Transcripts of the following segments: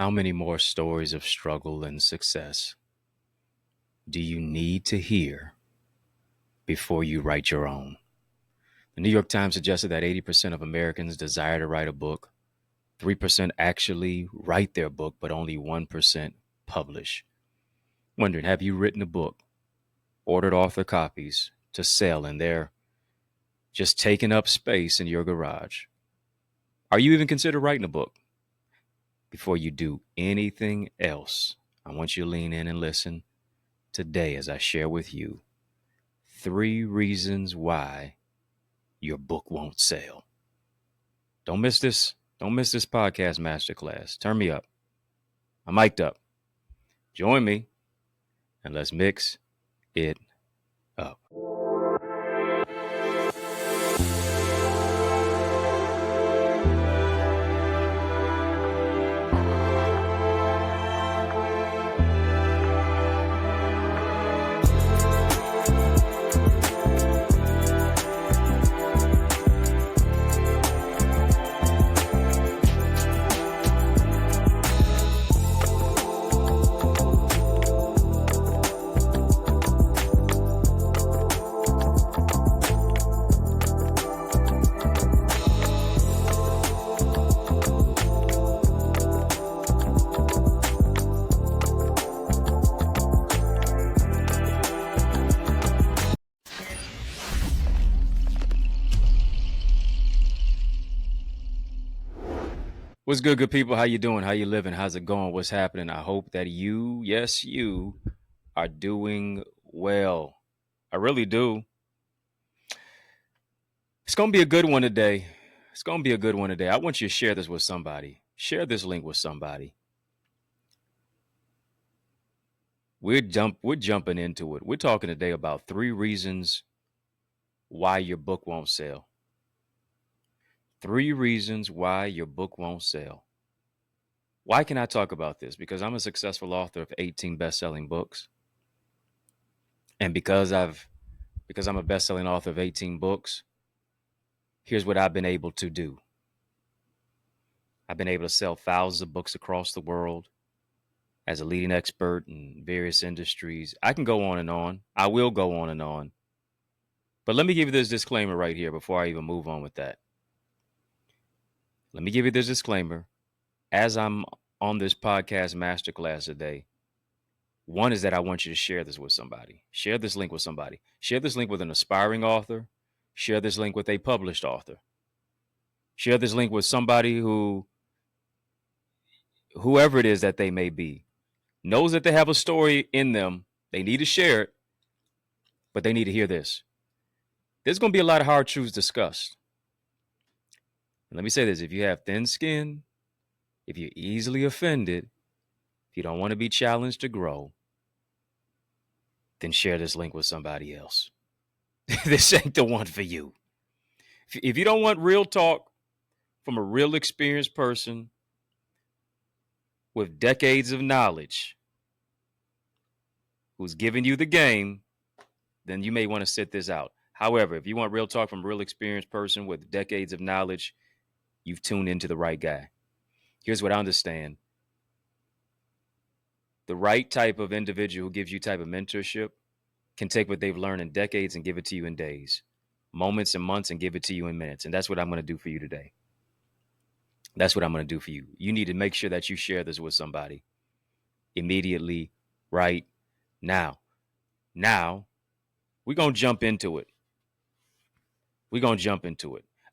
How many more stories of struggle and success do you need to hear before you write your own? The New York Times suggested that 80% of Americans desire to write a book. 3% actually write their book, but only 1% publish. Wondering, have you written a book, ordered author copies to sell, and they're just taking up space in your garage? Are you even consider writing a book? Before you do anything else, I want you to lean in and listen today as I share with you 3 reasons why your book won't sell. Don't miss this. Don't miss this podcast masterclass. Turn me up. I'm mic'd up. Join me and let's mix it up. What's good people? How you doing? How you living? How's it going? What's happening? I hope that you, yes, you are doing well. I really do. It's going to be a good one today. It's going to be a good one today. I want you to share this with somebody. Share this link with somebody. We're jumping into it. We're talking today about 3 reasons why your book won't sell. 3 reasons why your book won't sell. Why can I talk about this? Because I'm a successful author of 18 best-selling books. And because I'm a best-selling author of 18 books, here's what I've been able to do. I've been able to sell thousands of books across the world as a leading expert in various industries. I can go on and on. I will go on and on. But let me give you this disclaimer right here before I even move on with that. Let me give you this disclaimer. As I'm on this podcast masterclass today, one is that I want you to share this with somebody. Share this link with somebody. Share this link with an aspiring author. Share this link with a published author. Share this link with somebody whoever it is that they may be, knows that they have a story in them. They need to share it, but they need to hear this. There's going to be a lot of hard truths discussed. And let me say this. If you have thin skin, if you're easily offended, if you don't want to be challenged to grow, then share this link with somebody else. This ain't the one for you. If you don't want real talk from a real experienced person with decades of knowledge who's giving you the game, then you may want to sit this out. However, if you want real talk from a real experienced person with decades of knowledge, you've tuned into the right guy. Here's what I understand. The right type of individual who gives you type of mentorship can take what they've learned in decades and give it to you in days, moments and months, and give it to you in minutes. And that's what I'm going to do for you today. That's what I'm going to do for you. You need to make sure that you share this with somebody immediately, right now. Now, we're going to jump into it.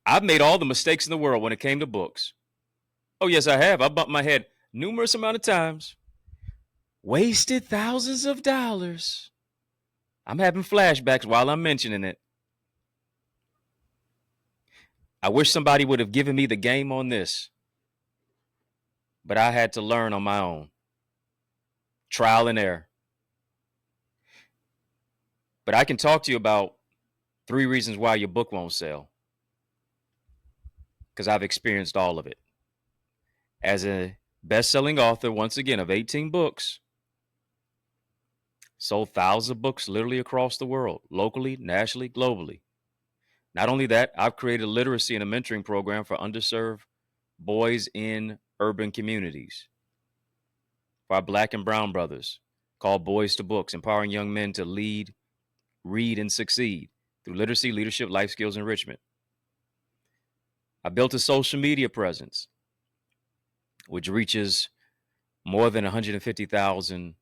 I've made all the mistakes in the world when it came to books. Oh, yes, I have. I bumped my head numerous amount of times. Wasted thousands of dollars. I'm having flashbacks while I'm mentioning it. I wish somebody would have given me the game on this, but I had to learn on my own. Trial and error. But I can talk to you about 3 reasons why your book won't sell, because I've experienced all of it. As a best-selling author, once again, of 18 books, sold thousands of books literally across the world, locally, nationally, globally. Not only that, I've created a literacy and a mentoring program for underserved boys in urban communities. for our Black and brown brothers, called Boys to Books, empowering young men to lead, read, and succeed through literacy, leadership, life skills enrichment. I built a social media presence, which reaches more than 150,000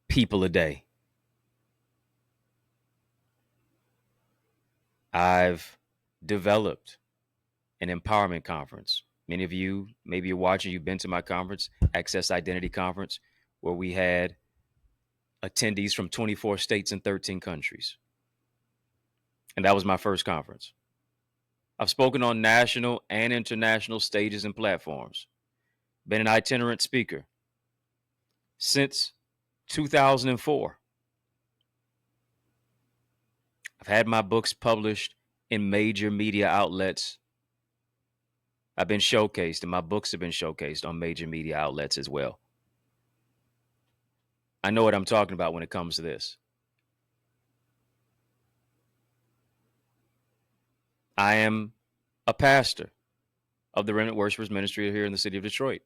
people a day. I've developed an empowerment conference. Many of you, maybe you're watching, you've been to my conference, Access Identity Conference, where we had attendees from 24 states and 13 countries. And that was my first conference. I've spoken on national and international stages and platforms, been an itinerant speaker since 2004. I've had my books published in major media outlets. I've been showcased, and my books have been showcased on major media outlets as well. I know what I'm talking about when it comes to this. I am a pastor of the Remnant Worshipers Ministry here in the city of Detroit.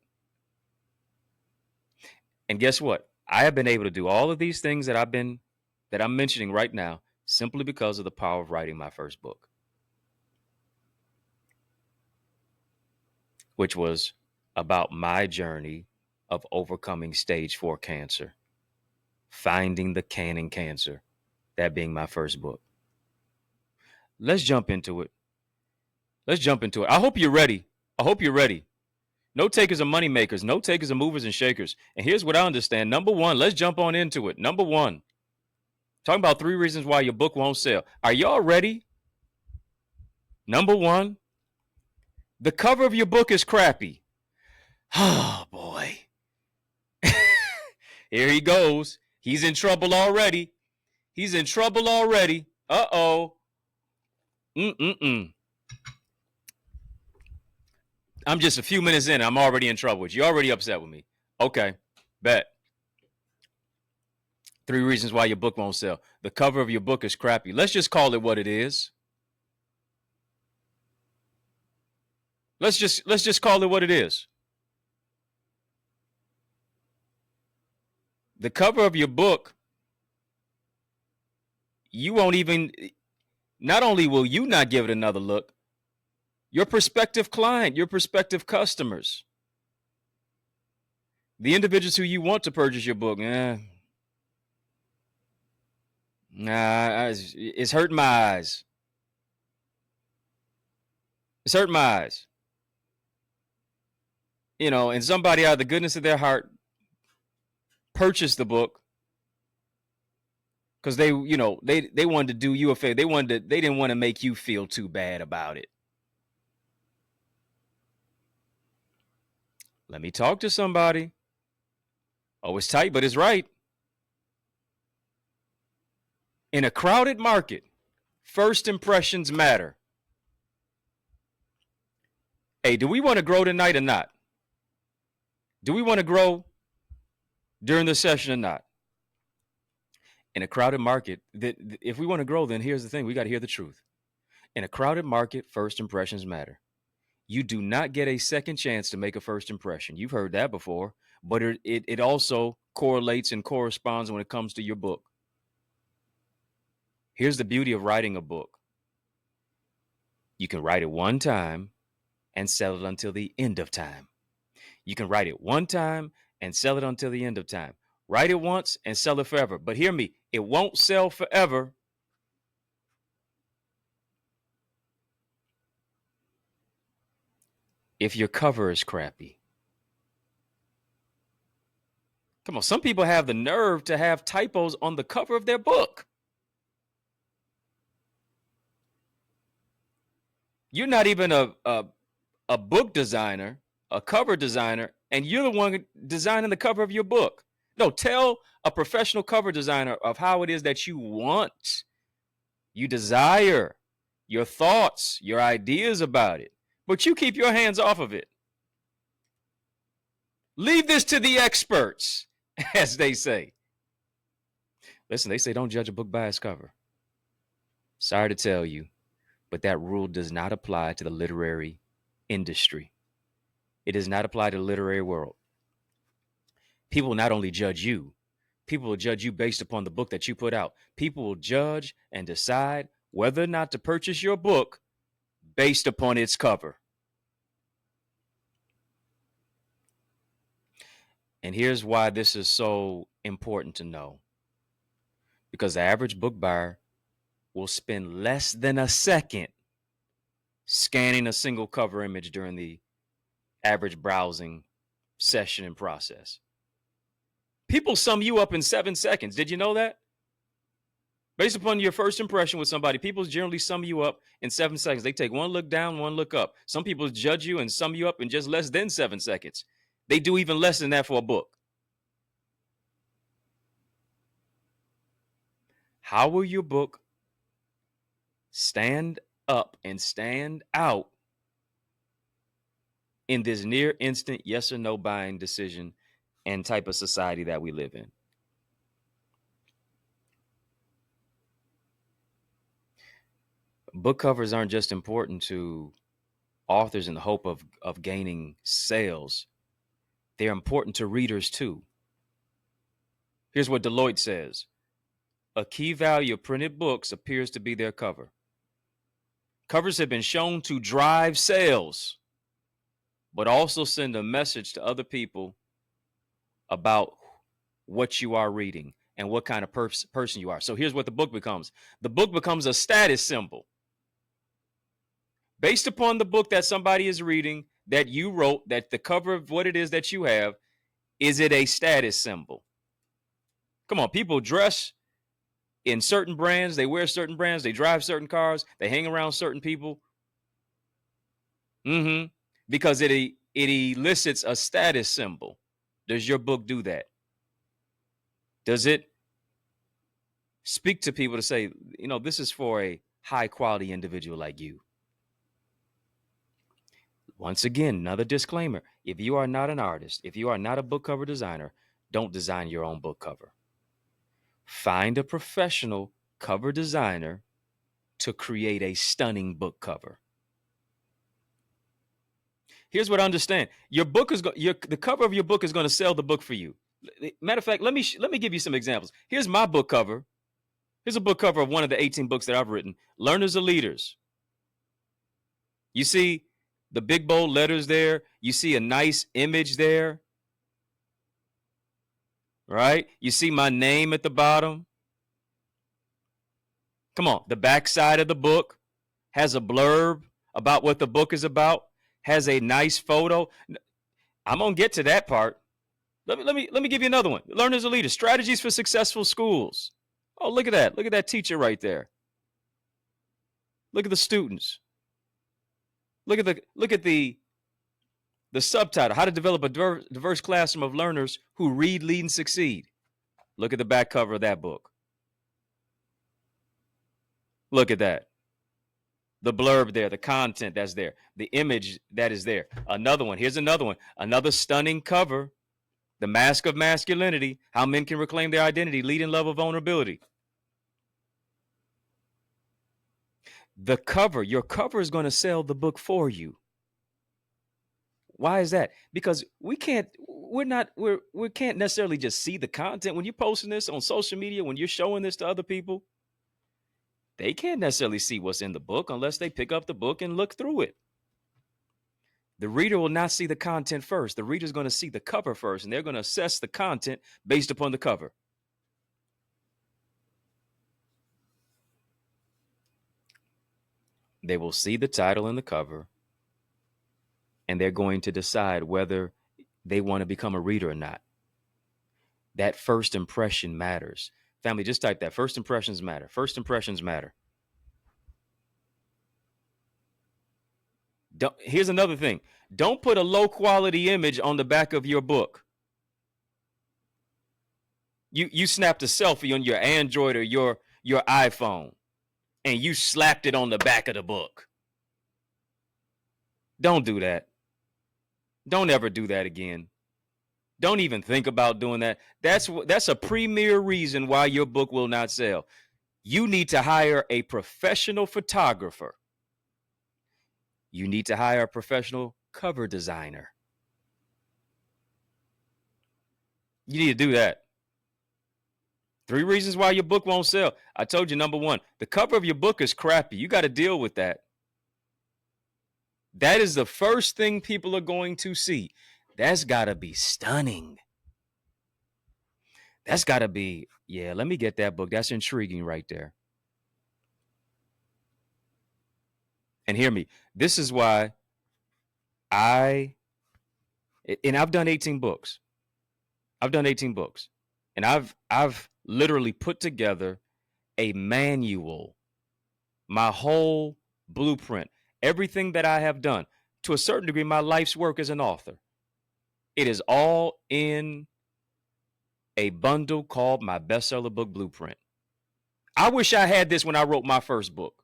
And guess what? I have been able to do all of these things that I'm mentioning right now simply because of the power of writing my first book, which was about my journey of overcoming stage 4 cancer, finding the canning cancer, that being my first book. Let's jump into it. I hope you're ready. Note takers are money makers. Note takers are movers and shakers. And here's what I understand. Number one, let's jump on into it. Number one, talking about 3 reasons why your book won't sell. Are y'all ready? Number one, the cover of your book is crappy. Oh, boy. Here he goes. He's in trouble already. Uh-oh. I'm just a few minutes in. I'm already in trouble with you. You're already upset with me. Okay, bet. 3 reasons why your book won't sell. The cover of your book is crappy. Let's just call it what it is. Let's just call it what it is. The cover of your book, you won't even, not only will you not give it another look, your prospective client, your prospective customers, the individuals who you want to purchase your book, it's hurting my eyes. It's hurting my eyes. You know, and somebody out of the goodness of their heart purchased the book because they wanted to do you a favor. They didn't want to make you feel too bad about it. Let me talk to somebody. Oh, it's tight, but it's right. In a crowded market, first impressions matter. Hey, do we want to grow tonight or not? Do we want to grow during the session or not? In a crowded market, if we want to grow, then here's the thing. We got to hear the truth. In a crowded market, first impressions matter. You do not get a second chance to make a first impression. You've heard that before, but it also correlates and corresponds when it comes to your book. Here's the beauty of writing a book. You can write it one time and sell it until the end of time. You can write it one time and sell it until the end of time. Write it once and sell it forever. But hear me, it won't sell forever if your cover is crappy. Come on, some people have the nerve to have typos on the cover of their book. You're not even a book designer, a cover designer, and you're the one designing the cover of your book. No, tell a professional cover designer of how it is that you want, you desire, your thoughts, your ideas about it, but you keep your hands off of it. Leave this to the experts, as they say. Listen, they say don't judge a book by its cover. Sorry to tell you, but that rule does not apply to the literary industry. It does not apply to the literary world. People will not only judge you, people will judge you based upon the book that you put out. People will judge and decide whether or not to purchase your book based upon its cover. And here's why this is so important to know. Because the average book buyer will spend less than a second scanning a single cover image during the average browsing session and process. People sum you up in 7 seconds. Did you know that? Based upon your first impression with somebody, people generally sum you up in 7 seconds. They take one look down, one look up. Some people judge you and sum you up in just less than 7 seconds. They do even less than that for a book. How will your book stand up and stand out in this near instant yes or no buying decision and type of society that we live in? Book covers aren't just important to authors in the hope of gaining sales. They're important to readers too. Here's what Deloitte says. A key value of printed books appears to be their cover. Covers have been shown to drive sales, but also send a message to other people about what you are reading and what kind of person you are. So here's what the book becomes. The book becomes a status symbol. Based upon the book that somebody is reading, that you wrote, that the cover of what it is that you have, is it a status symbol? Come on, people dress in certain brands, they wear certain brands, they drive certain cars, they hang around certain people. Because it elicits a status symbol. Does your book do that? Does it speak to people to say, this is for a high quality individual like you? Once again, another disclaimer. If you are not an artist, if you are not a book cover designer, don't design your own book cover. Find a professional cover designer to create a stunning book cover. Here's what I understand. Your book is the cover of your book is going to sell the book for you. Matter of fact, let me give you some examples. Here's my book cover. Here's a book cover of one of the 18 books that I've written. Learners are Leaders. You see the big bold letters there. You see a nice image there. Right? You see my name at the bottom. Come on. The back side of the book has a blurb about what the book is about. Has a nice photo. I'm gonna get to that part. Let me give you another one. Learners are Leaders. Strategies for successful schools. Oh, look at that. Look at that teacher right there. Look at the students. Look at the subtitle. How to develop a diverse classroom of learners who read, lead, and succeed. Look at the back cover of that book. Look at that. The blurb there, the content that's there, the image that is there. Another one. Here's another one. Another stunning cover. The Mask of Masculinity. How men can reclaim their identity, lead in love of vulnerability. The cover, your cover is going to sell the book for you. Why is that? Because we can't necessarily just see the content. When you're posting this on social media, when you're showing this to other people, they can't necessarily see what's in the book unless they pick up the book and look through it. The reader will not see the content first. The reader is going to see the cover first, and they're going to assess the content based upon the cover. They will see the title and the cover, and they're going to decide whether they want to become a reader or not. That first impression matters. Family, just type that. First impressions matter. First impressions matter. Here's another thing. Don't put a low quality image on the back of your book. You snapped a selfie on your Android or your iPhone, and you slapped it on the back of the book. Don't do that. Don't ever do that again. Don't even think about doing that. That's a premier reason why your book will not sell. You need to hire a professional photographer. You need to hire a professional cover designer. You need to do that. 3 reasons why your book won't sell. I told you, number 1, the cover of your book is crappy. You got to deal with that. That is the first thing people are going to see. That's got to be stunning. That's got to be, yeah, let me get that book. That's intriguing right there. And hear me. This is why I've done 18 books. I've done 18 books. And I've literally put together a manual, my whole blueprint, everything that I have done, to a certain degree, my life's work as an author. It is all in a bundle called my bestseller book blueprint. I wish I had this when I wrote my first book.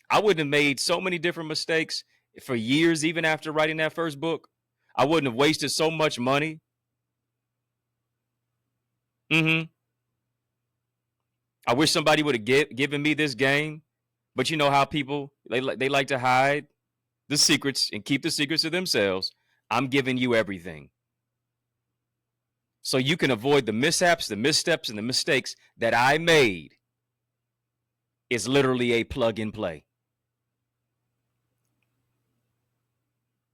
I wouldn't have made so many different mistakes for years, even after writing that first book. I wouldn't have wasted so much money. I wish somebody would have given me this game. But you know how people, they like to hide the secrets and keep the secrets to themselves. I'm giving you everything. So you can avoid the mishaps, the missteps, and the mistakes that I made. It's literally a plug and play.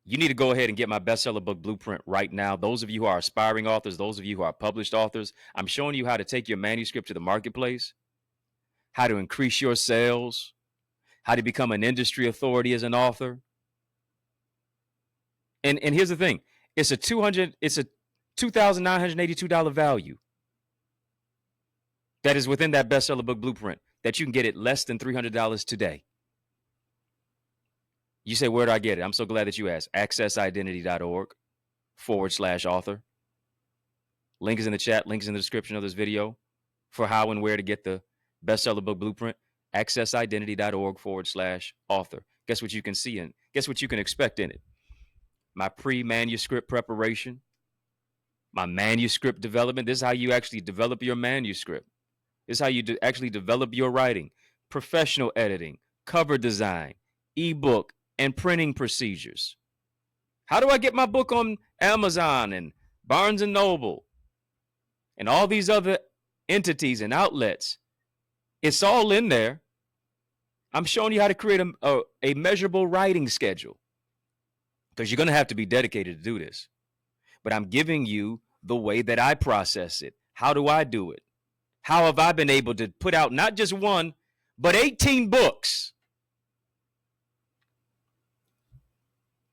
You need to go ahead and get my bestseller book blueprint right now. Those of you who are aspiring authors, those of you who are published authors, I'm showing you how to take your manuscript to the marketplace, how to increase your sales, how to become an industry authority as an author. And here's the thing. It's a $2,982 value that is within that bestseller book blueprint that you can get it less than $300 today. You say, where do I get it? I'm so glad that you asked. accessidentity.org/author. Link is in the chat. Link is in the description of this video for how and where to get the bestseller book blueprint. accessidentity.org/author. Guess what you can see in? Guess what you can expect in it? My pre-manuscript preparation, my manuscript development. This is how you actually develop your manuscript. This is how you actually develop your writing, professional editing, cover design, ebook, and printing procedures. How do I get my book on Amazon and Barnes and Noble and all these other entities and outlets? It's all in there. I'm showing you how to create a measurable writing schedule, because you're going to have to be dedicated to do this. But I'm giving you the way that I process it. How do I do it? How have I been able to put out not just one, but 18 books?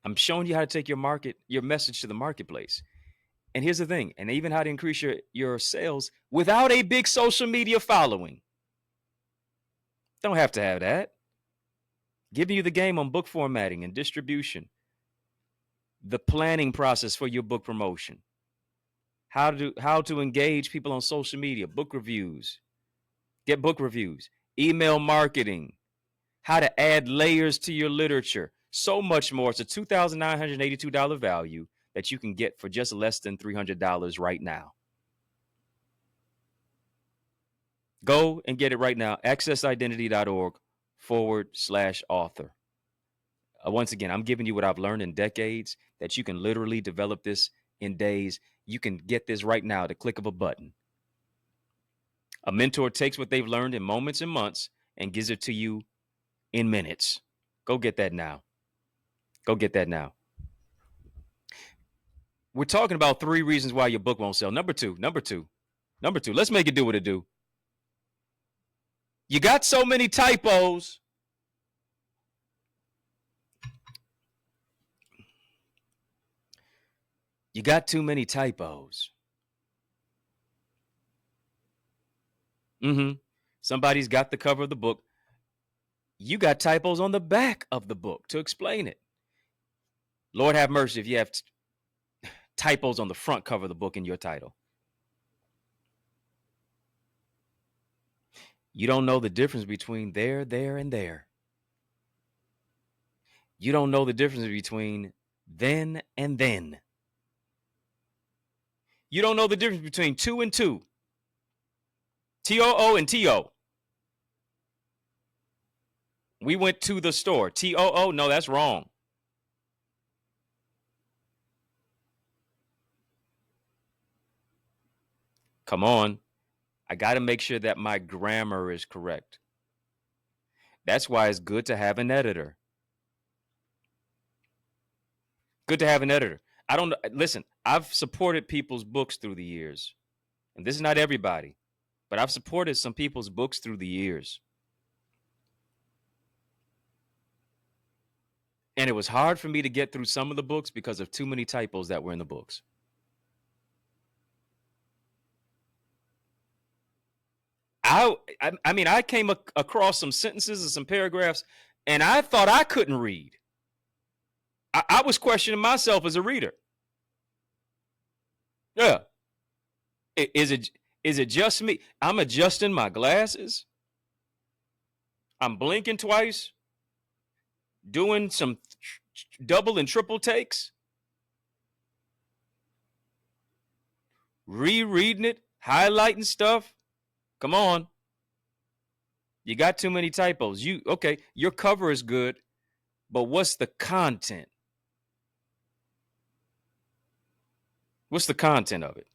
I'm showing you how to take your message to the marketplace. And here's the thing, and even how to increase your sales without a big social media following. Don't have to have that. Giving you the game on book formatting and distribution, the planning process for your book promotion, how to engage people on social media, book reviews, get book reviews, email marketing, how to add layers to your literature, so much more. It's a $2,982 value that you can get for just less than $300 right now. Go and get it right now. accessidentity.org/author. Once again, I'm giving you what I've learned in decades, that you can literally develop this in days. You can get this right now at the click of a button. A mentor takes what they've learned in moments and months and gives it to you in minutes. Go get that now. Go get that now. We're talking about 3 reasons why your book won't sell. Number two. Let's make it do what it do. You got so many typos. You got too many typos. Somebody's got the cover of the book. You got typos on the back of the book to explain it. Lord have mercy if you have typos on the front cover of the book in your title. You don't know the difference between there, and there. You don't know the difference between then and then. You don't know the difference between 2 and 2. TOO and TO. We went to the store. TOO, no, that's wrong. Come on. I got to make sure that my grammar is correct. That's why it's good to have an editor. Good to have an editor. I don't listen, I've supported people's books through the years. And this is not everybody, but I've supported some people's books through the years. And it was hard for me to get through some of the books because of too many typos that were in the books. I mean, I came across some sentences and some paragraphs, and I thought I couldn't read. I was questioning myself as a reader. Yeah. Is it just me? I'm adjusting my glasses. I'm blinking twice, doing some double and triple takes, rereading it, highlighting stuff. Come on. You got too many typos. Okay, your cover is good, but what's the content? What's the content of it?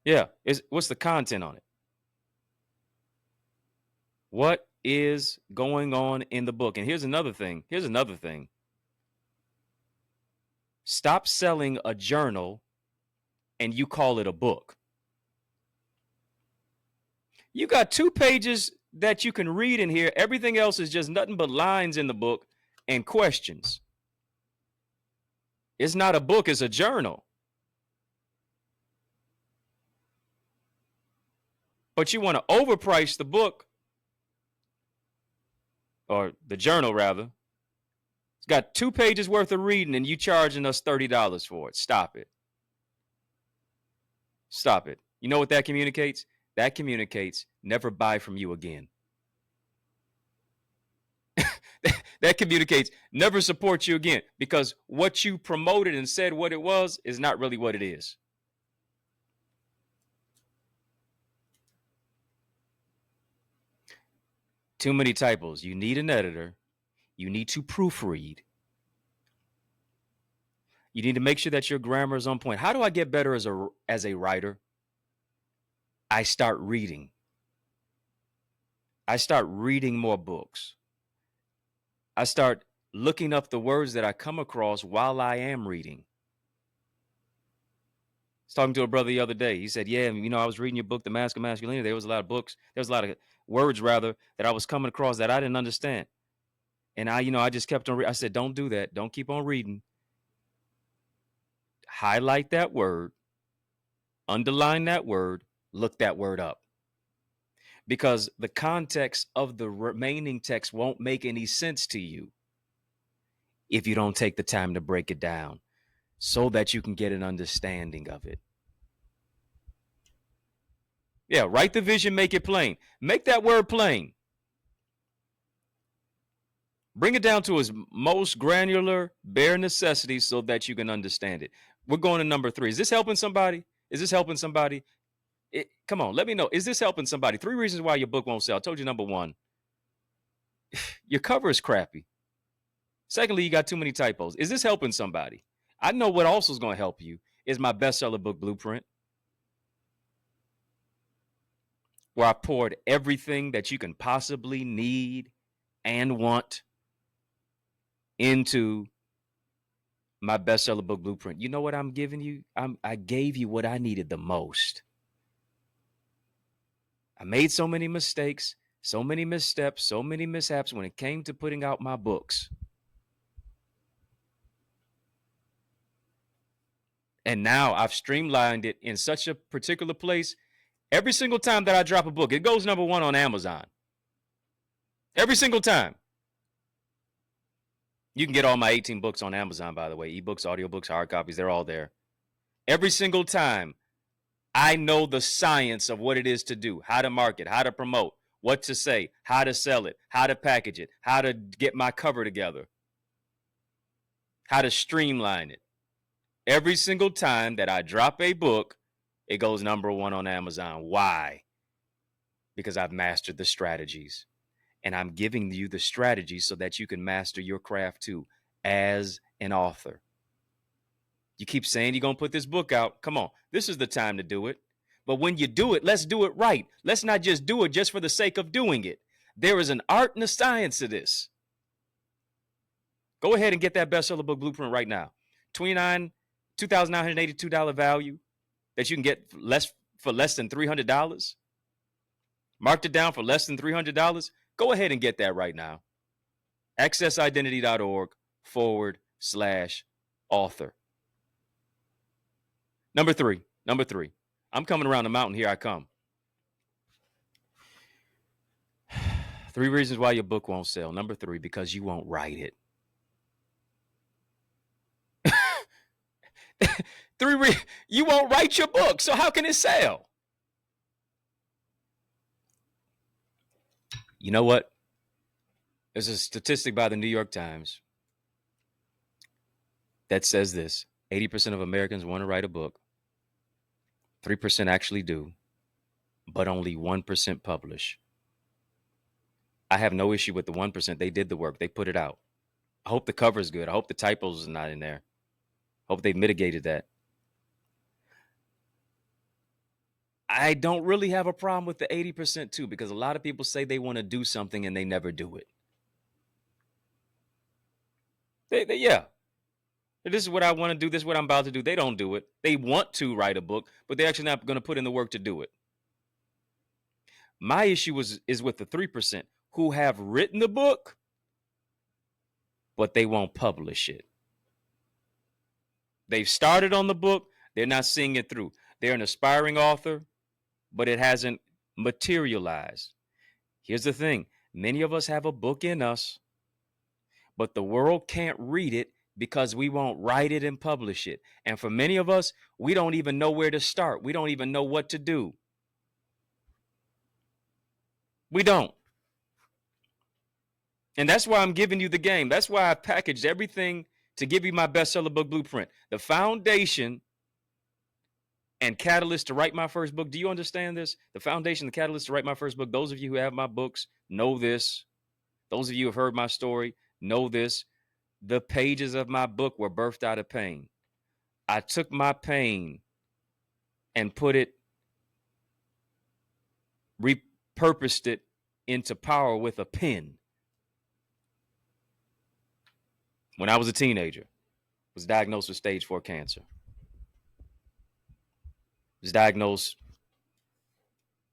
Yeah, what's the content on it? What is going on in the book? And here's another thing. Stop selling a journal and you call it a book. You got 2 pages that you can read in here. Everything else is just nothing but lines in the book and questions. It's not a book, it's a journal. But you want to overprice the book, or the journal rather. It's got 2 pages worth of reading and you charging us $30 for it. Stop it. Stop it. You know what that communicates? That communicates never buy from you again. That communicates never support you again, because what you promoted and said what it was is not really what it is. Too many typos. You need an editor. You need to proofread. You need to make sure that your grammar is on point. How do I get better as a writer? I start reading. I start reading more books. I start looking up the words that I come across while I am reading. I was talking to a brother the other day. He said, yeah, I was reading your book, The Mask of Masculinity. There was a lot of books. There was a lot of words, rather, that I was coming across that I didn't understand. And I just kept on reading. I said, don't do that. Don't keep on reading. Highlight that word, underline that word, look that word up. Because the context of the remaining text won't make any sense to you if you don't take the time to break it down so that you can get an understanding of it. Yeah, write the vision, make it plain. Make that word plain. Bring it down to its most granular, bare necessities so that you can understand it. We're going to number 3. Is this helping somebody? Come on, let me know. Is this helping somebody? 3 reasons why your book won't sell. I told you number 1, your cover is crappy. Secondly, you got too many typos. Is this helping somebody? I know what also is going to help you is my bestseller book blueprint, where I poured everything that you can possibly need and want into my bestseller book blueprint. You know what I'm giving you? I gave you what I needed the most. I made so many mistakes, so many missteps, so many mishaps when it came to putting out my books. And now I've streamlined it in such a particular place. Every single time that I drop a book, it goes number 1 on Amazon. Every single time. You can get all my 18 books on Amazon, by the way. Ebooks, audiobooks, hard copies, they're all there. Every single time, I know the science of what it is to do, how to market, how to promote, what to say, how to sell it, how to package it, how to get my cover together, how to streamline it. Every single time that I drop a book, it goes number 1 on Amazon. Why? Because I've mastered the strategies. And I'm giving you the strategies so that you can master your craft too as an author. You keep saying you're going to put this book out. Come on, this is the time to do it. But when you do it, let's do it right. Let's not just do it just for the sake of doing it. There is an art and a science to this. Go ahead and get that bestseller book blueprint right now. $2,982 value that you can get for less than $300. Marked it down for less than $300. Go ahead and get that right now. accessidentity.org/author. Number three. I'm coming around the mountain. Here I come. 3 reasons why your book won't sell. Number 3, because you won't write it. 3, you won't write your book. So how can it sell? You know what? There's a statistic by the New York Times that says this: 80% of Americans want to write a book. 3% actually do, but only 1% publish. I have no issue with the 1%. They did the work. They put it out. I hope the cover is good. I hope the typos are not in there. I hope they've mitigated that. I don't really have a problem with the 80% too, because a lot of people say they want to do something and they never do it. Yeah. This is what I want to do. This is what I'm about to do. They don't do it. They want to write a book, but they're actually not going to put in the work to do it. My issue is with the 3% who have written the book, but they won't publish it. They've started on the book. They're not seeing it through. They're an aspiring author, but it hasn't materialized. Here's the thing. Many of us have a book in us, but the world can't read it because we won't write it and publish it. And for many of us, we don't even know where to start. We don't even know what to do. We don't. And that's why I'm giving you the game. That's why I packaged everything to give you my bestseller book blueprint. The foundation and catalyst to write my first book. Do you understand this? The foundation, the catalyst to write my first book. Those of you who have my books know this. Those of you who have heard my story know this. The pages of my book were birthed out of pain. I took my pain and repurposed it into power with a pen. When I was a teenager, was diagnosed with stage 4 cancer. Was diagnosed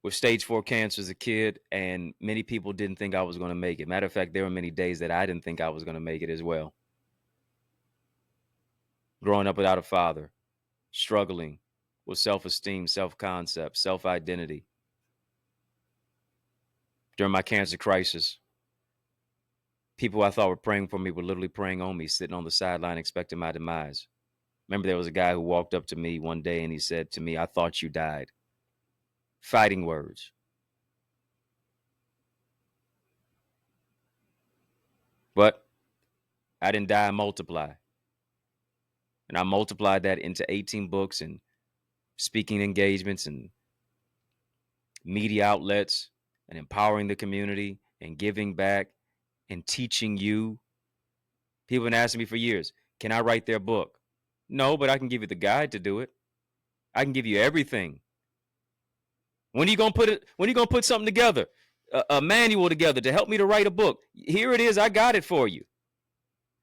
with stage 4 cancer as a kid, and many people didn't think I was going to make it. Matter of fact, there were many days that I didn't think I was going to make it as well. Growing up without a father, struggling with self-esteem, self-concept, self-identity. During my cancer crisis, people I thought were praying for me were literally praying on me, sitting on the sideline expecting my demise. Remember, there was a guy who walked up to me one day and he said to me, "I thought you died." Fighting words. But I didn't die, I multiply. And I multiplied that into 18 books and speaking engagements and media outlets and empowering the community and giving back and teaching you. People have been asking me for years, can I write their book? No, but I can give you the guide to do it. I can give you everything. When are you gonna put something together, a manual together to help me to write a book? Here it is. I got it for you.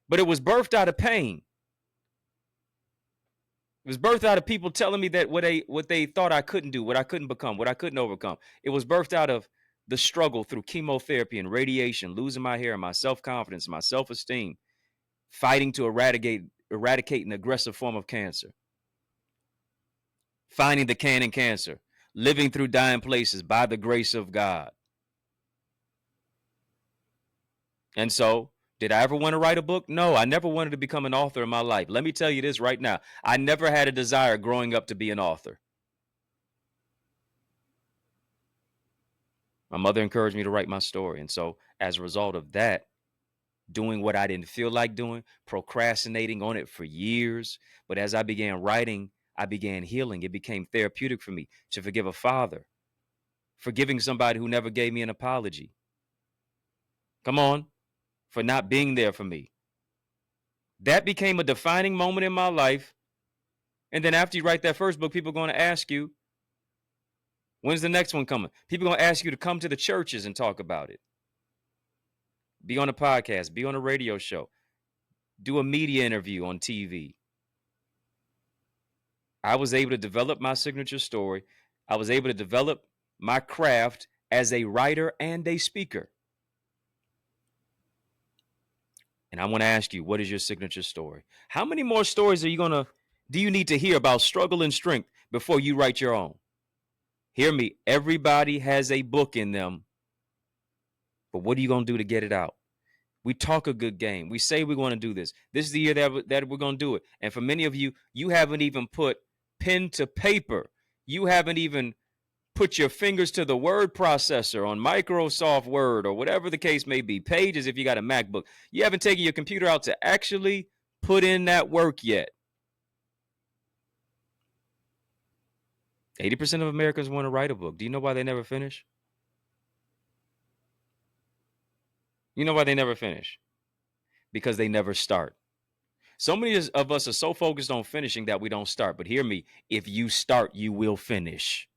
But it was birthed out of pain. It was birthed out of people telling me that what they thought I couldn't do, what I couldn't become, what I couldn't overcome. It was birthed out of the struggle through chemotherapy and radiation, losing my hair, my self-confidence, my self-esteem, fighting to eradicate an aggressive form of cancer, finding the can in cancer, living through dying places by the grace of God. And so, did I ever want to write a book? No, I never wanted to become an author in my life. Let me tell you this right now. I never had a desire growing up to be an author. My mother encouraged me to write my story. And so, as a result of that, doing what I didn't feel like doing, procrastinating on it for years. But as I began writing, I began healing. It became therapeutic for me to forgive a father, forgiving somebody who never gave me an apology. Come on, for not being there for me. That became a defining moment in my life And then after you write that first book, people are going to ask you, when's the next one coming? People are going to ask you to come to the churches and talk about it. Be on a podcast, be on a radio show, do a media interview on TV. I was able to develop my signature story. I was able to develop my craft as a writer and a speaker. And I want to ask you, what is your signature story? How many more stories do you need to hear about struggle and strength before you write your own? Hear me. Everybody has a book in them. But what are you going to do to get it out? We talk a good game. We say we're going to do this. This is the year that we're going to do it. And for many of you, you haven't even put pen to paper. You haven't even put your fingers to the word processor on Microsoft Word or whatever the case may be. Pages if you got a MacBook. You haven't taken your computer out to actually put in that work yet. 80% of Americans want to write a book. Do you know why they never finish? You know why they never finish? Because they never start. So many of us are so focused on finishing that we don't start. But hear me, if you start, you will finish.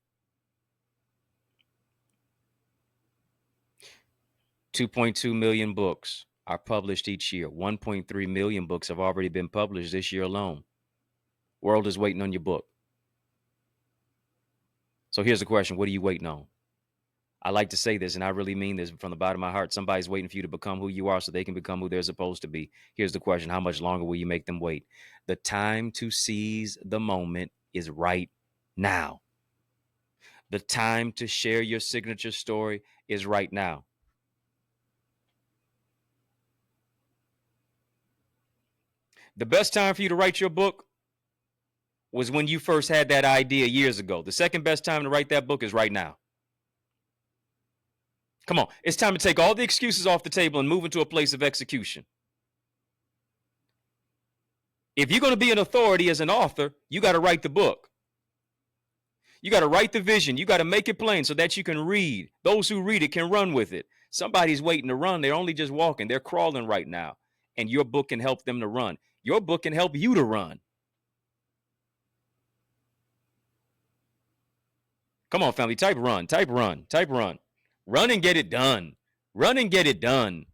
2.2 million books are published each year. 1.3 million books have already been published this year alone. World is waiting on your book. So here's the question. What are you waiting on? I like to say this, and I really mean this from the bottom of my heart. Somebody's waiting for you to become who you are so they can become who they're supposed to be. Here's the question. How much longer will you make them wait? The time to seize the moment is right now. The time to share your signature story is right now. The best time for you to write your book was when you first had that idea years ago. The second best time to write that book is right now. Come on, it's time to take all the excuses off the table and move into a place of execution. If you're going to be an authority as an author, you got to write the book. You got to write the vision. You got to make it plain so that you can read. Those who read it can run with it. Somebody's waiting to run. They're only just walking. They're crawling right now. And your book can help them to run. Your book can help you to run. Come on, family. Type run. Type run. Type run. Run and get it done. Run and get it done.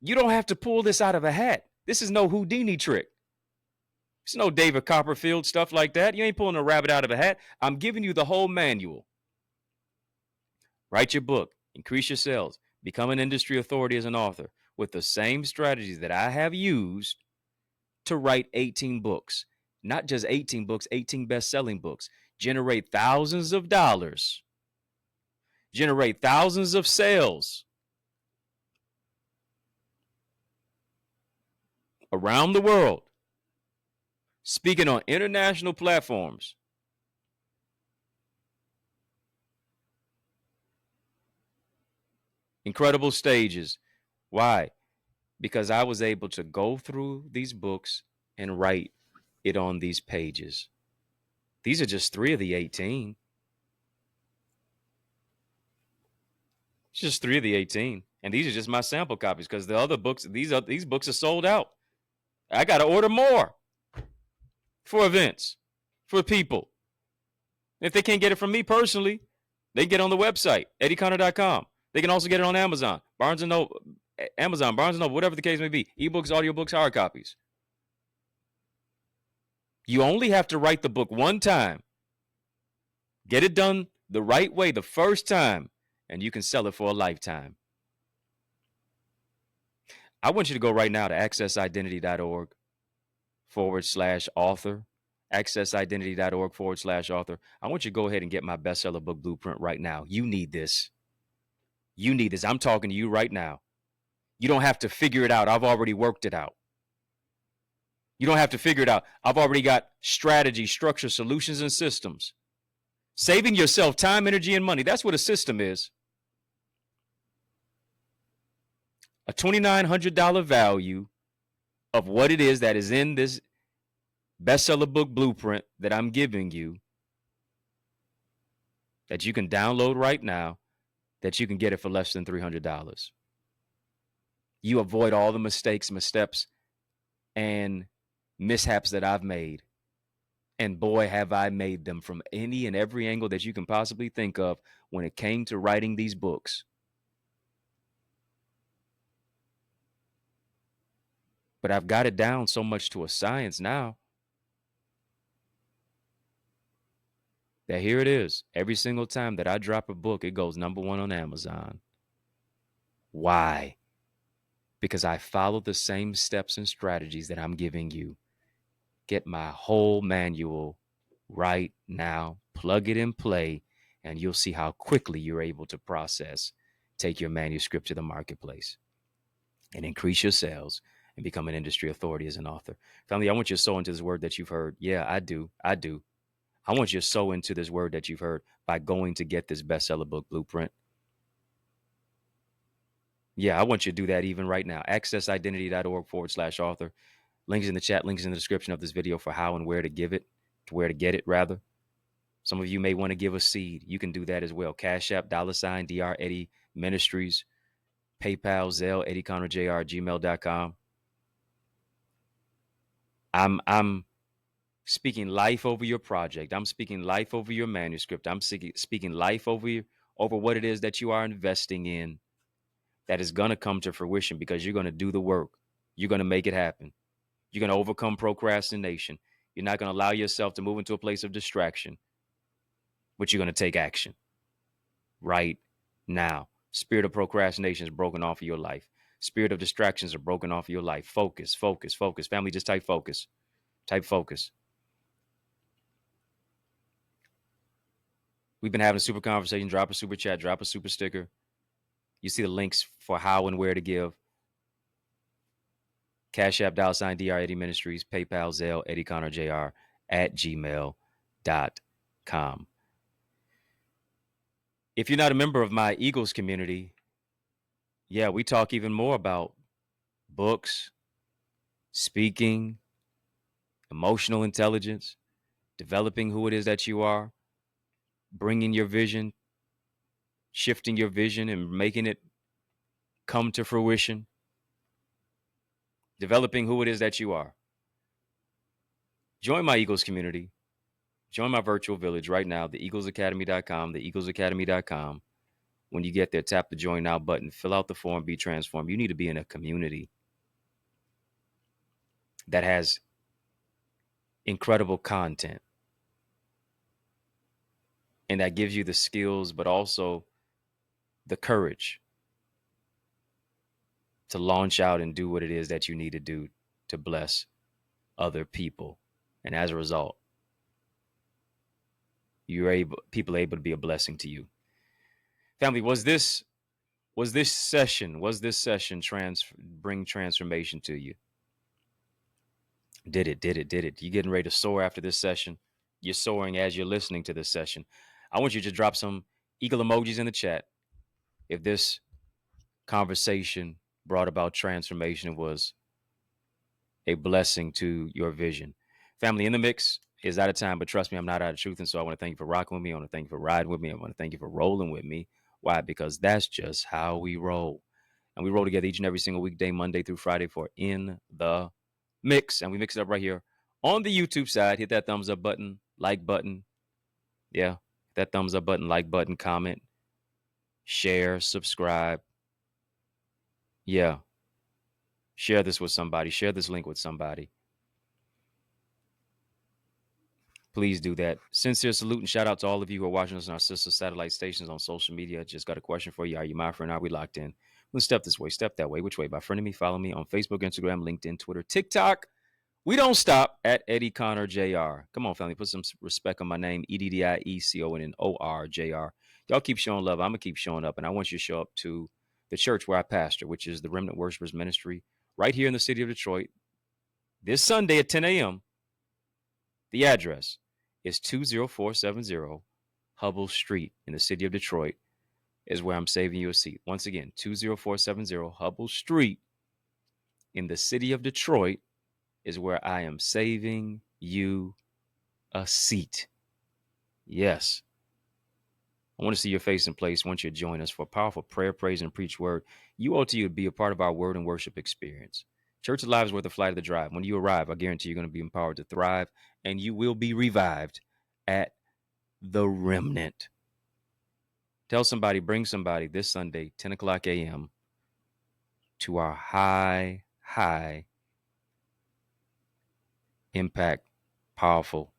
You don't have to pull this out of a hat. This is no Houdini trick. It's no David Copperfield stuff like that. You ain't pulling a rabbit out of a hat. I'm giving you the whole manual. Write your book. Increase your sales. Become an industry authority as an author with the same strategies that I have used to write 18 books. Not just 18 books, 18 best-selling books. Generate thousands of dollars. Generate thousands of sales around the world, speaking on international platforms. Incredible stages. Why? Because I was able to go through these books and write it on these pages. These are just 3 of the 18. It's just 3 of the 18. And these are just my sample copies because the other books, these books are sold out. I got to order more for events, for people. If they can't get it from me personally, they can get it on the website, EddieConnor.com. They can also get it on Amazon, Barnes & Noble, whatever the case may be. Ebooks, audiobooks, hard copies. You only have to write the book one time. Get it done the right way the first time, and you can sell it for a lifetime. I want you to go right now to accessidentity.org/author. Accessidentity.org/author. I want you to go ahead and get my bestseller book blueprint right now. You need this. You need this. I'm talking to you right now. You don't have to figure it out. I've already worked it out. You don't have to figure it out. I've already got strategy, structure, solutions, and systems. Saving yourself time, energy, and money. That's what a system is. A $2,900 value of what it is that is in this bestseller book blueprint that I'm giving you, that you can download right now, that you can get it for less than $300. You avoid all the mistakes, missteps, and mishaps that I've made. And boy, have I made them from any and every angle that you can possibly think of when it came to writing these books. But I've got it down so much to a science now that here it is. Every single time that I drop a book, it goes number one on Amazon. Why? Because I follow the same steps and strategies that I'm giving you. Get my whole manual right now, plug it and play, and you'll see how quickly you're able to process, take your manuscript to the marketplace, and increase your sales and become an industry authority as an author. Family, I want you to sow into this word that you've heard. Yeah, I do. I want you to sow into this word that you've heard by going to get this bestseller book blueprint. Yeah, I want you to do that even right now. accessidentity.org/author. Links in the chat, links in the description of this video for how and where to give it, to where to get it, rather. Some of you may want to give a seed. You can do that as well. Cash App, $, Dr. Eddie Ministries, PayPal, Zelle, EddieConnorJr, gmail.com. I'm speaking life over your project. I'm speaking life over your manuscript. I'm speaking life over what it is that you are investing in that is going to come to fruition because you're going to do the work. You're going to make it happen. You're going to overcome procrastination. You're not going to allow yourself to move into a place of distraction, but you're going to take action right now. Spirit of procrastination is broken off of your life. Spirit of distractions are broken off of your life. Focus, focus, focus. Family, just type focus. Type focus. We've been having a super conversation. Drop a super chat, drop a super sticker. You see the links for how and where to give. Cash App, $, Dr. Eddie Ministries, PayPal, Zelle, EddieConnorJr at gmail.com. If you're not a member of my Eagles community, yeah, we talk even more about books, speaking, emotional intelligence, developing who it is that you are, bringing your vision, shifting your vision and making it come to fruition, developing who it is that you are. Join my Eagles community. Join my virtual village right now, theeaglesacademy.com, theeaglesacademy.com. When you get there, tap the join now button, fill out the form, be transformed. You need to be in a community that has incredible content and that gives you the skills, but also the courage to launch out and do what it is that you need to do to bless other people. And as a result, people are able to be a blessing to you. Family, was this session bring transformation to you? Did it? You getting ready to soar after this session? You're soaring as you're listening to this session. I want you to drop some eagle emojis in the chat if this conversation brought about transformation, was a blessing to your vision. Family, in the mix is out of time, but trust me, I'm not out of truth. And so I want to thank you for rocking with me. I want to thank you for riding with me. I want to thank you for rolling with me. Why? Because that's just how we roll. And we roll together each and every single weekday, Monday through Friday, for In the Mix. And we mix it up right here on the YouTube side. Hit that thumbs up button, like button. Yeah, that thumbs up button, like button, comment, share, subscribe. Yeah. Share this with somebody. Share this link with somebody. Please do that. Sincere salute and shout out to all of you who are watching us on our sister satellite stations on social media. Just got a question for you. Are you my friend? Are we locked in? Let's step this way, step that way. Which way? By friending me, follow me on Facebook, Instagram, LinkedIn, Twitter, TikTok. We don't stop at EddieConnorJr. Come on, family. Put some respect on my name. EddieConnorJr. Y'all keep showing love. I'm going to keep showing up. And I want you to show up to the church where I pastor, which is the Remnant Worshipers Ministry, right here in the city of Detroit. This Sunday at 10 a.m. The address is 20470 Hubble Street in the city of Detroit is where I'm saving you a seat. Once again, 20470 Hubble Street in the city of Detroit is where I am saving you a seat. Yes. I want to see your face in place. I want you to join us for a powerful prayer, praise, and preach word. You ought to be a part of our word and worship experience. Church Alive is worth the flight of the drive. When you arrive, I guarantee you're going to be empowered to thrive, and you will be revived at the Remnant. Tell somebody, bring somebody this Sunday, 10 o'clock a.m., to our high impact, powerful,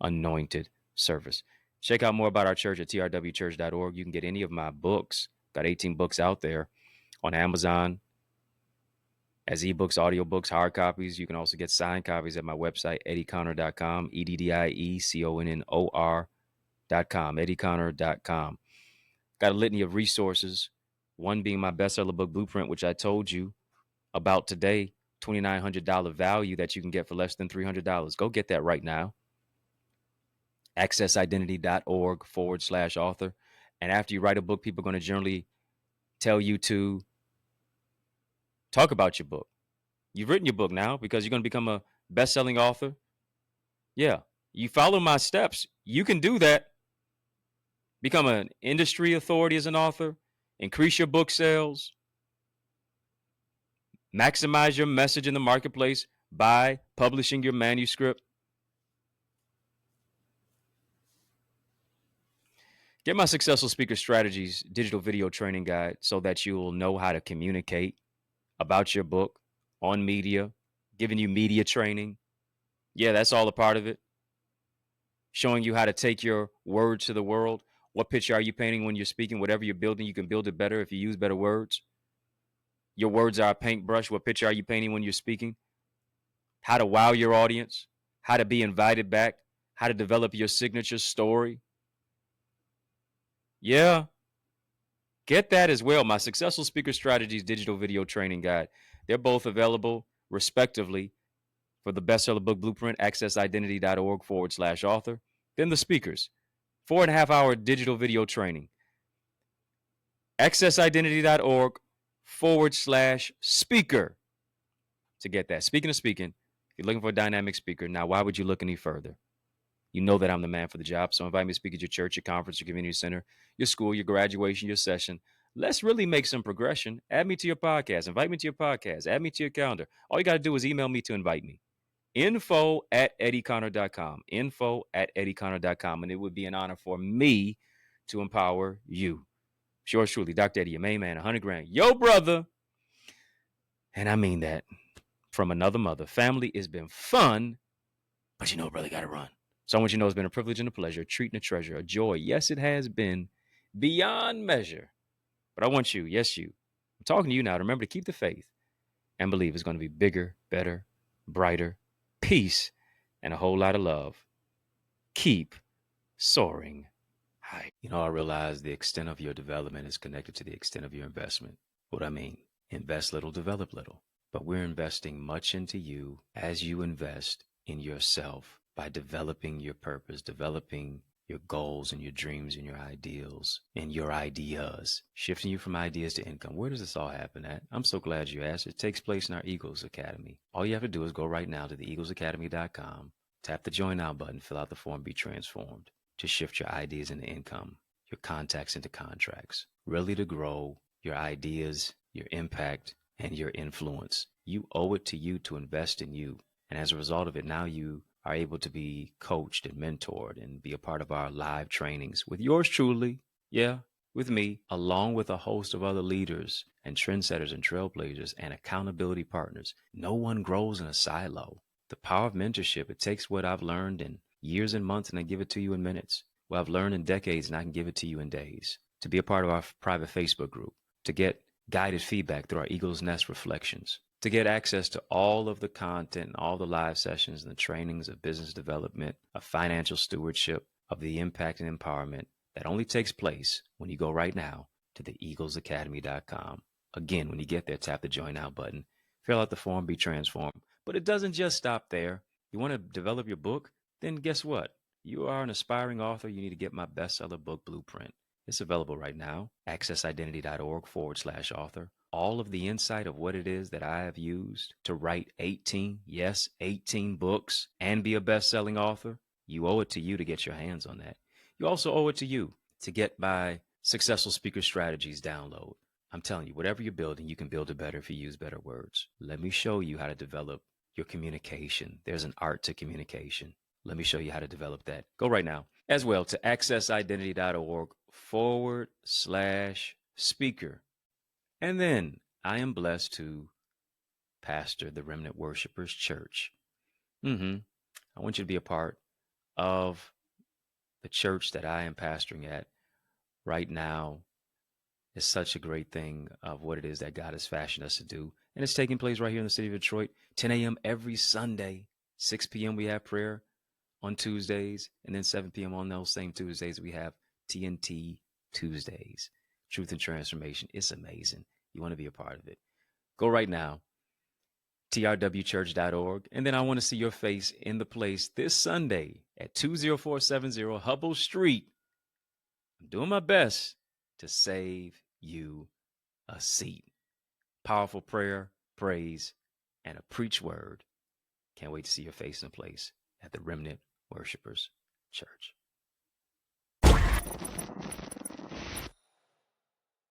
anointed service. Check out more about our church at trwchurch.org. You can get any of my books. Got 18 books out there on Amazon as ebooks, audiobooks, hard copies. You can also get signed copies at my website, EddieConnor.com, EddieConnor.com, EddieConnor.com. Got a litany of resources, one being my bestseller book blueprint, which I told you about today, $2,900 value that you can get for less than $300. Go get that right now. accessidentity.org/author. And after you write a book, people are going to generally tell you to talk about your book. You've written your book now because you're going to become a best-selling author. Yeah, you follow my steps. You can do that. Become an industry authority as an author. Increase your book sales. Maximize your message in the marketplace by publishing your manuscript. Get my Successful Speaker Strategies digital video training guide so that you will know how to communicate about your book on media, giving you media training. Yeah, that's all a part of it. Showing you how to take your words to the world. What picture are you painting when you're speaking? Whatever you're building, you can build it better if you use better words. Your words are a paintbrush. What picture are you painting when you're speaking? How to wow your audience, how to be invited back, how to develop your signature story. Yeah, get that as well. My Successful Speaker Strategies digital video training guide. They're both available respectively for the bestseller book blueprint, accessidentity.org/author. Then the speakers, 4.5-hour digital video training, accessidentity.org/speaker to get that. Speaking of speaking, if you're looking for a dynamic speaker, now why would you look any further? You know that I'm the man for the job, so invite me to speak at your church, your conference, your community center, your school, your graduation, your session. Let's really make some progression. Add me to your podcast. Invite me to your podcast. Add me to your calendar. All you got to do is email me to invite me. info@EddieConnor.com. info@EddieConnor.com. And it would be an honor for me to empower you. Yours truly, Dr. Eddie, your main man, 100 grand. Yo, brother. And I mean that from another mother. Family has been fun, but you know, brother, got to run. So I want you to know it's been a privilege and a pleasure, a treat and a treasure, a joy. Yes, it has been beyond measure. But I want you, yes, you. I'm talking to you now to remember to keep the faith and believe it's going to be bigger, better, brighter, peace, and a whole lot of love. Keep soaring high. You know, I realize the extent of your development is connected to the extent of your investment. What I mean, invest little, develop little. But we're investing much into you as you invest in yourself by developing your purpose, developing your goals and your dreams and your ideals and your ideas, shifting you from ideas to income. Where does this all happen at? I'm so glad you asked. It takes place in our Eagles Academy. All you have to do is go right now to theeaglesacademy.com, tap the Join Now button, fill out the form, be transformed to shift your ideas into income, your contacts into contracts, really to grow your ideas, your impact, and your influence. You owe it to you to invest in you. And as a result of it, now you are able to be coached and mentored and be a part of our live trainings with yours truly. Yeah, with me, along with a host of other leaders and trendsetters and trailblazers and accountability partners. No one grows in a silo. The power of mentorship, it takes what I've learned in years and months and I give it to you in minutes. What I've learned in decades and I can give it to you in days. To be a part of our private Facebook group, to get guided feedback through our Eagle's Nest reflections, to get access to all of the content and all the live sessions and the trainings of business development, of financial stewardship, of the impact and empowerment that only takes place when you go right now to theeaglesacademy.com. Again, when you get there, tap the Join Now button, fill out the form, be transformed. But it doesn't just stop there. You want to develop your book? Then guess what? You are an aspiring author. You need to get my bestseller book blueprint. It's available right now, accessidentity.org/author. All of the insight of what it is that I have used to write 18 books and be a best-selling author, you owe it to you to get your hands on that. You also owe it to you to get my Successful Speaker Strategies download. I'm telling you, whatever you're building, you can build it better if you use better words. Let me show you how to develop your communication. There's an art to communication. Let me show you how to develop that. Go right now as well to accessidentity.org/speaker. And then I am blessed to pastor the Remnant Worshipers Church. I want you to be a part of the church that I am pastoring at right now. Is such a great thing of what it is that God has fashioned us to do. And it's taking place right here in the city of Detroit, 10 a.m. every Sunday. 6 p.m. we have prayer on Tuesdays. And then 7 p.m. on those same Tuesdays, we have TNT Tuesdays. Truth and Transformation. It's amazing. You want to be a part of it. Go right now, trwchurch.org. And then I want to see your face in the place this Sunday at 20470 Hubble Street. I'm doing my best to save you a seat. Powerful prayer, praise, and a preach word. Can't wait to see your face in place at the Remnant Worshipers Church.